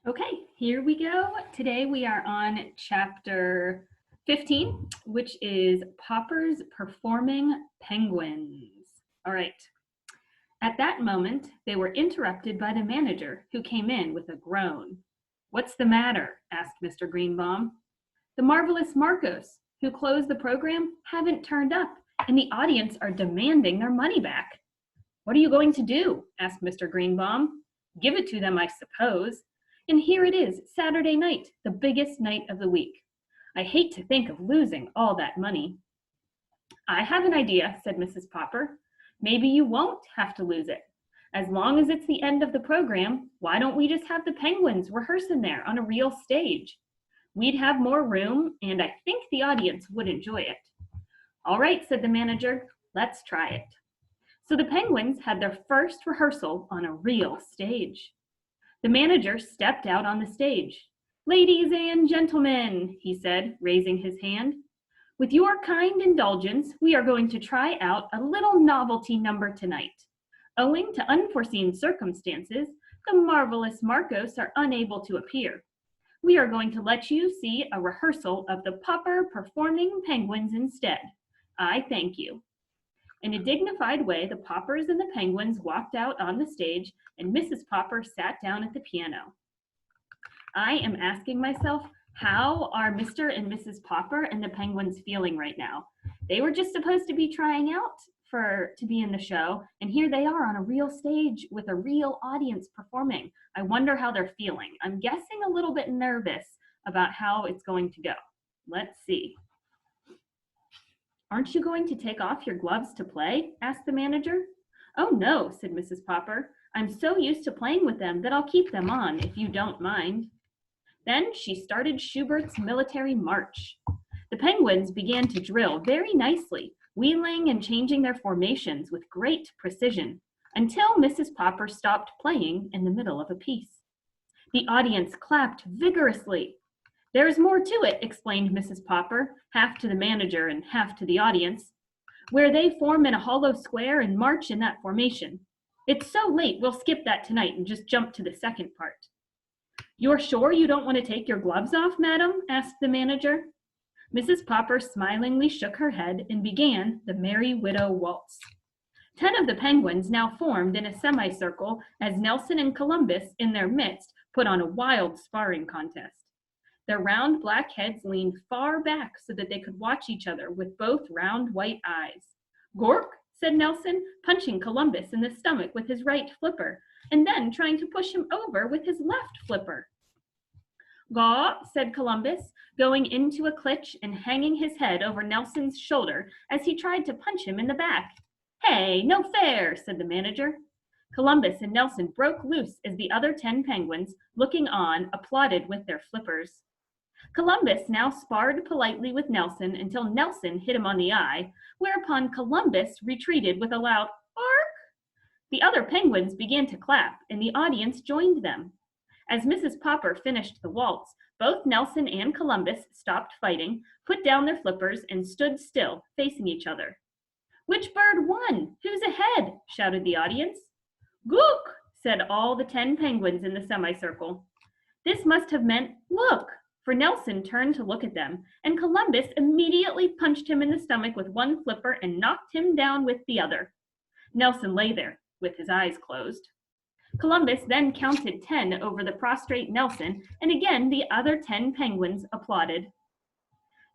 Okay, here we go. Today we are on chapter 15, which is Popper's Performing Penguins. All right. At that moment, they were interrupted by the manager, who came in with a groan. "What's the matter?" asked Mr. Greenbaum. "The marvelous Marcos, who closed the program, haven't turned up, and the audience are demanding their money back." "What are you going to do?" asked Mr. Greenbaum. "Give it to them, I suppose. And here it is, Saturday night, the biggest night of the week. I hate to think of losing all that money." "I have an idea," said Mrs. Popper. "Maybe you won't have to lose it. As long as it's the end of the program, why don't we just have the Penguins rehearse in there on a real stage? We'd have more room, and I think the audience would enjoy it." "All right," said the manager. "Let's try it." So the Penguins had their first rehearsal on a real stage. The manager stepped out on the stage. "Ladies and gentlemen," he said, raising his hand, "with your kind indulgence, we are going to try out a little novelty number tonight. Owing to unforeseen circumstances, the marvelous Marcos are unable to appear. We are going to let you see a rehearsal of the Popper Performing Penguins instead. I thank you." In a dignified way, the Poppers and the Penguins walked out on the stage, and Mrs. Popper sat down at the piano. I am asking myself, how are Mr. and Mrs. Popper and the Penguins feeling right now? They were just supposed to be trying out to be in the show, and here they are on a real stage with a real audience performing. I wonder how they're feeling. I'm guessing a little bit nervous about how it's going to go. Let's see. "Aren't you going to take off your gloves to play?" asked the manager. "Oh, no," said Mrs. Popper. "I'm so used to playing with them that I'll keep them on, if you don't mind." Then she started Schubert's Military March. The Penguins began to drill very nicely, wheeling and changing their formations with great precision, until Mrs. Popper stopped playing in the middle of a piece. The audience clapped vigorously. "There's more to it," explained Mrs. Popper, half to the manager and half to the audience, "where they form in a hollow square and march in that formation. It's so late, we'll skip that tonight and just jump to the second part." "You're sure you don't want to take your gloves off, madam?" asked the manager. Mrs. Popper smilingly shook her head and began the Merry Widow Waltz. 10 of the Penguins now formed in a semicircle as Nelson and Columbus, in their midst, put on a wild sparring contest. Their round black heads leaned far back so that they could watch each other with both round white eyes. "Gork," said Nelson, punching Columbus in the stomach with his right flipper, and then trying to push him over with his left flipper. "Gaw," said Columbus, going into a clinch and hanging his head over Nelson's shoulder as he tried to punch him in the back. "Hey, no fair," said the manager. Columbus and Nelson broke loose as the other 10 Penguins, looking on, applauded with their flippers. Columbus now sparred politely with Nelson until Nelson hit him on the eye, whereupon Columbus retreated with a loud "Bark!" The other Penguins began to clap, and the audience joined them. As Mrs. Popper finished the waltz, both Nelson and Columbus stopped fighting, put down their flippers, and stood still, facing each other. "Which bird won? Who's ahead?" shouted the audience. "Gook!" said all the 10 Penguins in the semicircle. This must have meant "look," for Nelson turned to look at them, and Columbus immediately punched him in the stomach with one flipper and knocked him down with the other. Nelson lay there with his eyes closed. Columbus then counted 10 over the prostrate Nelson, and again the other 10 Penguins applauded.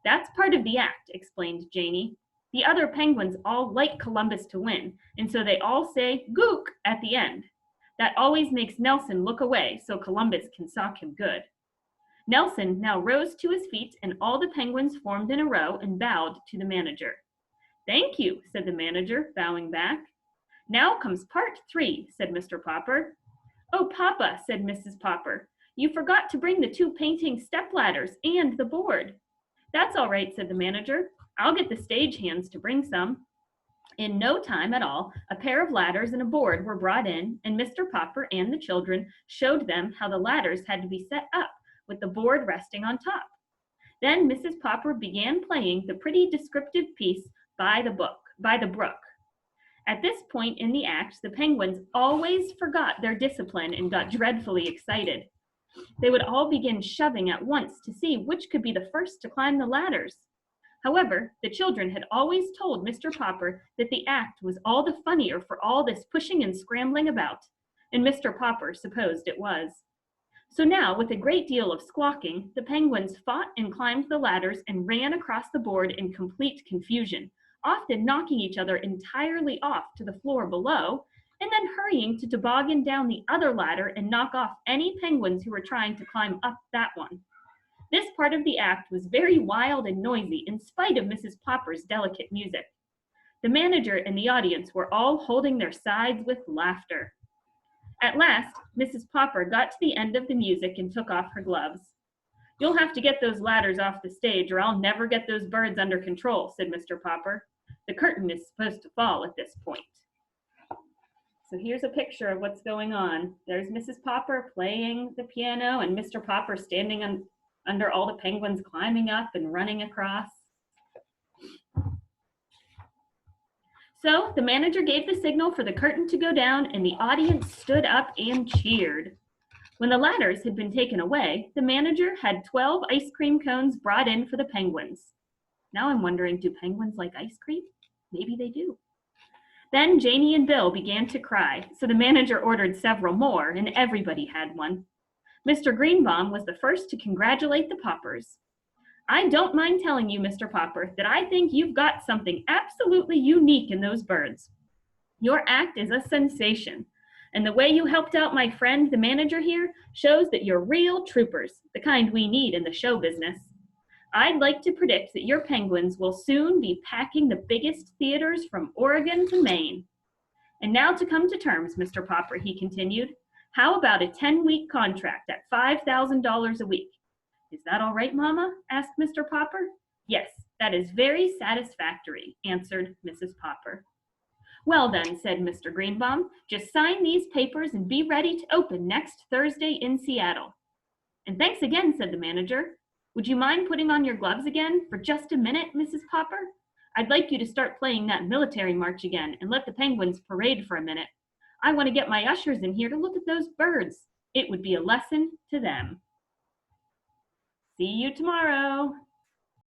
"That's part of the act," explained Janey. "The other Penguins all like Columbus to win, and so they all say 'Gook' at the end. That always makes Nelson look away so Columbus can sock him good." Nelson now rose to his feet, and all the Penguins formed in a row and bowed to the manager. "Thank you," said the manager, bowing back. "Now comes part 3, said Mr. Popper. "Oh, Papa," said Mrs. Popper, "you forgot to bring the 2 painting stepladders and the board." "That's all right," said the manager. "I'll get the stage hands to bring some." In no time at all, a pair of ladders and a board were brought in, and Mr. Popper and the children showed them how the ladders had to be set up, with the board resting on top. Then Mrs. Popper began playing the pretty descriptive piece by the brook. At this point in the act, the Penguins always forgot their discipline and got dreadfully excited. They would all begin shoving at once to see which could be the first to climb the ladders. However, the children had always told Mr. Popper that the act was all the funnier for all this pushing and scrambling about, and Mr. Popper supposed it was. So now, with a great deal of squawking, the penguins fought and climbed the ladders and ran across the board in complete confusion, often knocking each other entirely off to the floor below, and then hurrying to toboggan down the other ladder and knock off any penguins who were trying to climb up that one. This part of the act was very wild and noisy in spite of Mrs. Popper's delicate music. The manager and the audience were all holding their sides with laughter. At last, Mrs. Popper got to the end of the music and took off her gloves. "You'll have to get those ladders off the stage or I'll never get those birds under control," said Mr. Popper. "The curtain is supposed to fall at this point." So here's a picture of what's going on. There's Mrs. Popper playing the piano and Mr. Popper standing under all the penguins climbing up and running across. So the manager gave the signal for the curtain to go down and the audience stood up and cheered. When the ladders had been taken away, the manager had 12 ice cream cones brought in for the penguins. Now I'm wondering, do penguins like ice cream? Maybe they do. Then Janie and Bill began to cry, so the manager ordered several more and everybody had one. Mr. Greenbaum was the first to congratulate the Poppers. "I don't mind telling you, Mr. Popper, that I think you've got something absolutely unique in those birds. Your act is a sensation, and the way you helped out my friend, the manager here, shows that you're real troopers, the kind we need in the show business. I'd like to predict that your penguins will soon be packing the biggest theaters from Oregon to Maine. And now to come to terms, Mr. Popper," he continued. "How about a 10-week contract at $5,000 a week?" "Is that all right, Mama?" asked Mr. Popper. "Yes, that is very satisfactory," answered Mrs. Popper. "Well then," said Mr. Greenbaum, "just sign these papers and be ready to open next Thursday in Seattle." "And thanks again," said the manager. "Would you mind putting on your gloves again for just a minute, Mrs. Popper? I'd like you to start playing that military march again and let the penguins parade for a minute. I want to get my ushers in here to look at those birds. It would be a lesson to them." See you tomorrow.